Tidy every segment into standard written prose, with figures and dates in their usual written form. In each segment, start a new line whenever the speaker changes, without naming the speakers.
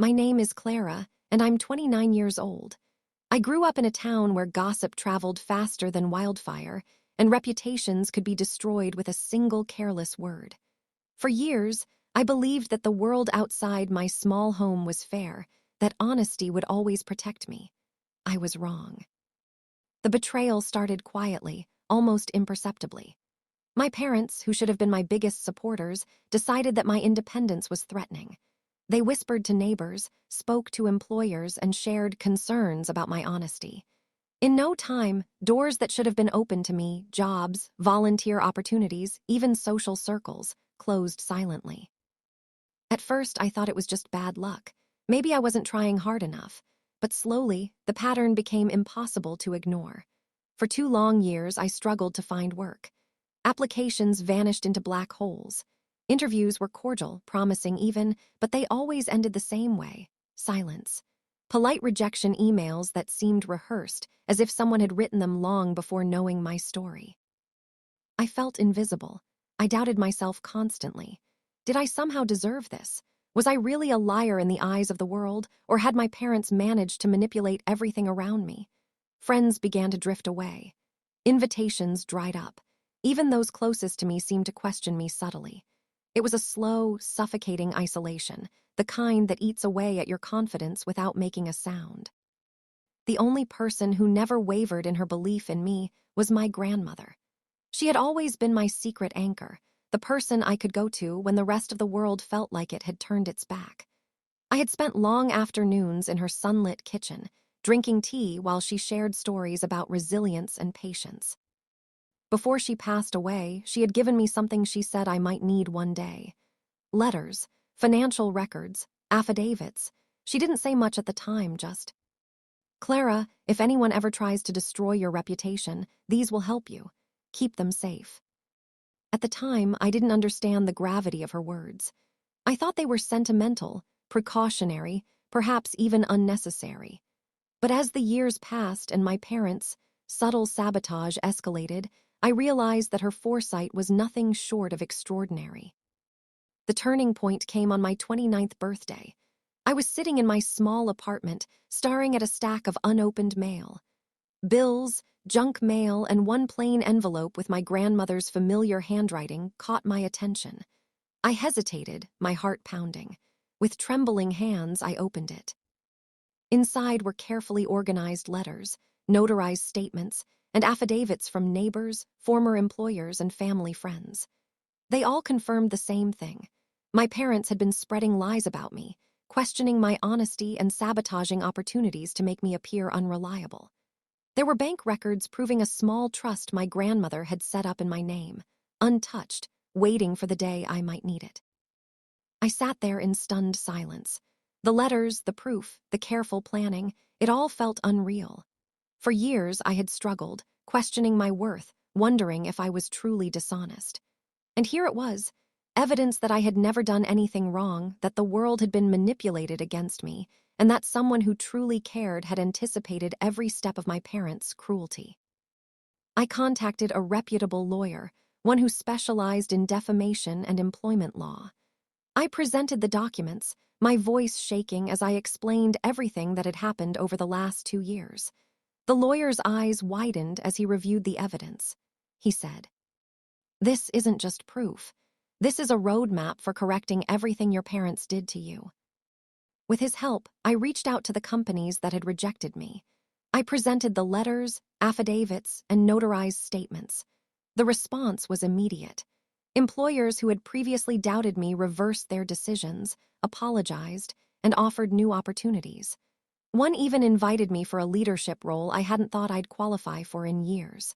My name is Clara, and I'm 29 years old. I grew up in a town where gossip traveled faster than wildfire, and reputations could be destroyed with a single careless word. For years, I believed that the world outside my small home was fair, that honesty would always protect me. I was wrong. The betrayal started quietly, almost imperceptibly. My parents, who should have been my biggest supporters, decided that my independence was threatening. They whispered to neighbors, spoke to employers, and shared concerns about my honesty. In no time, doors that should have been open to me, jobs, volunteer opportunities, even social circles, closed silently. At first, I thought it was just bad luck. Maybe I wasn't trying hard enough. But slowly, the pattern became impossible to ignore. For 2 long years, I struggled to find work. Applications vanished into black holes. Interviews were cordial, promising even, but they always ended the same way: silence. Polite rejection emails that seemed rehearsed, as if someone had written them long before knowing my story. I felt invisible. I doubted myself constantly. Did I somehow deserve this? Was I really a liar in the eyes of the world, or had my parents managed to manipulate everything around me? Friends began to drift away. Invitations dried up. Even those closest to me seemed to question me subtly. It was a slow, suffocating isolation, the kind that eats away at your confidence without making a sound. The only person who never wavered in her belief in me was my grandmother. She had always been my secret anchor, the person I could go to when the rest of the world felt like it had turned its back. I had spent long afternoons in her sunlit kitchen, drinking tea while she shared stories about resilience and patience. Before she passed away, she had given me something she said I might need one day: letters, financial records, affidavits. She didn't say much at the time, just, "Clara, if anyone ever tries to destroy your reputation, these will help you. Keep them safe." At the time, I didn't understand the gravity of her words. I thought they were sentimental, precautionary, perhaps even unnecessary. But as the years passed and my parents' subtle sabotage escalated, I realized that her foresight was nothing short of extraordinary. The turning point came on my 29th birthday. I was sitting in my small apartment, staring at a stack of unopened mail. Bills, junk mail, and one plain envelope with my grandmother's familiar handwriting caught my attention. I hesitated, my heart pounding. With trembling hands, I opened it. Inside were carefully organized letters, notarized statements, and affidavits from neighbors, former employers, and family friends. They all confirmed the same thing. My parents had been spreading lies about me, questioning my honesty and sabotaging opportunities to make me appear unreliable. There were bank records proving a small trust my grandmother had set up in my name, untouched, waiting for the day I might need it. I sat there in stunned silence. The letters, the proof, the careful planning, it all felt unreal. For years, I had struggled, questioning my worth, wondering if I was truly dishonest. And here it was, evidence that I had never done anything wrong, that the world had been manipulated against me, and that someone who truly cared had anticipated every step of my parents' cruelty. I contacted a reputable lawyer, one who specialized in defamation and employment law. I presented the documents, my voice shaking as I explained everything that had happened over the last 2 years. The lawyer's eyes widened as he reviewed the evidence. He said, "This isn't just proof. This is a roadmap for correcting everything your parents did to you." With his help, I reached out to the companies that had rejected me. I presented the letters, affidavits, and notarized statements. The response was immediate. Employers who had previously doubted me reversed their decisions, apologized, and offered new opportunities. One even invited me for a leadership role I hadn't thought I'd qualify for in years.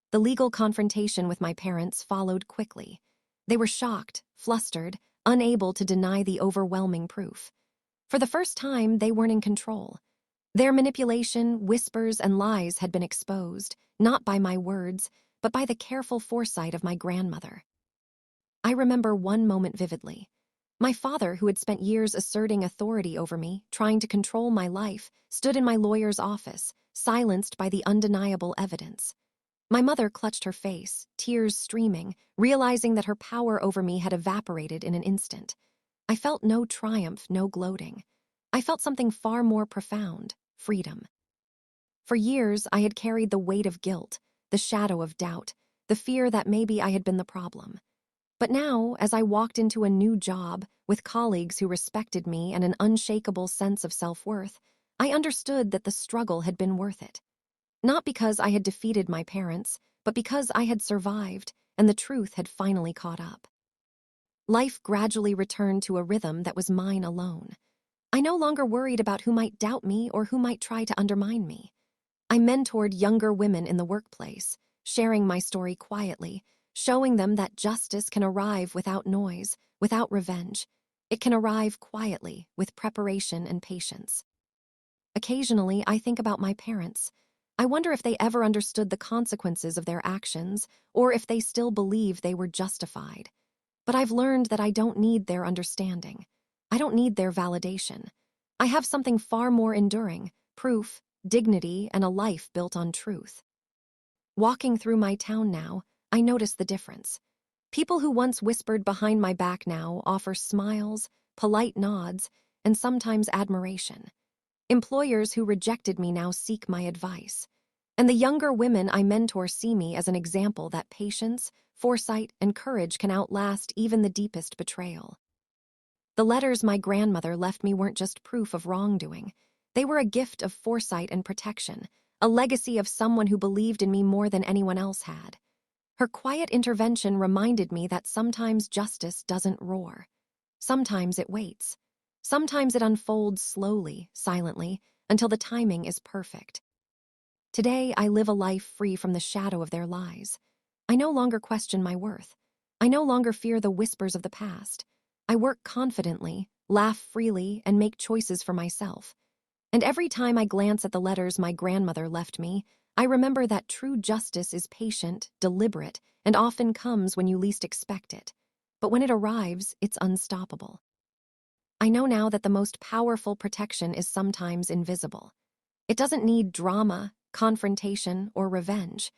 The legal confrontation with my parents followed quickly. They were shocked, flustered, unable to deny the overwhelming proof. For the first time, they weren't in control. Their manipulation, whispers, and lies had been exposed, not by my words, but by the careful foresight of my grandmother. I remember one moment vividly. My father, who had spent years asserting authority over me, trying to control my life, stood in my lawyer's office, silenced by the undeniable evidence. My mother clutched her face, tears streaming, realizing that her power over me had evaporated in an instant. I felt no triumph, no gloating. I felt something far more profound: freedom. For years, I had carried the weight of guilt, the shadow of doubt, the fear that maybe I had been the problem. But now, as I walked into a new job with colleagues who respected me and an unshakable sense of self-worth, I understood that the struggle had been worth it. Not because I had defeated my parents, but because I had survived and the truth had finally caught up. Life gradually returned to a rhythm that was mine alone. I no longer worried about who might doubt me or who might try to undermine me. I mentored younger women in the workplace, sharing my story quietly, showing them that justice can arrive without noise, without revenge. It can arrive quietly, with preparation and patience. Occasionally, I think about my parents. I wonder if they ever understood the consequences of their actions, or if they still believe they were justified. But I've learned that I don't need their understanding. I don't need their validation. I have something far more enduring: proof, dignity, and a life built on truth. Walking through my town now, I notice the difference. People who once whispered behind my back now offer smiles, polite nods, and sometimes admiration. Employers who rejected me now seek my advice. And the younger women I mentor see me as an example that patience, foresight, and courage can outlast even the deepest betrayal. The letters my grandmother left me weren't just proof of wrongdoing. They were a gift of foresight and protection, a legacy of someone who believed in me more than anyone else had. Her quiet intervention reminded me that sometimes justice doesn't roar. Sometimes it waits. Sometimes it unfolds slowly, silently, until the timing is perfect. Today, I live a life free from the shadow of their lies. I no longer question my worth. I no longer fear the whispers of the past. I work confidently, laugh freely, and make choices for myself. And every time I glance at the letters my grandmother left me, I remember that true justice is patient, deliberate, and often comes when you least expect it. But when it arrives, it's unstoppable. I know now that the most powerful protection is sometimes invisible. It doesn't need drama, confrontation, or revenge.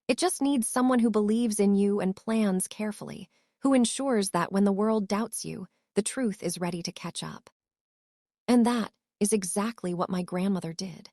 It just needs someone who believes in you and plans carefully, who ensures that when the world doubts you, the truth is ready to catch up. And that is exactly what my grandmother did.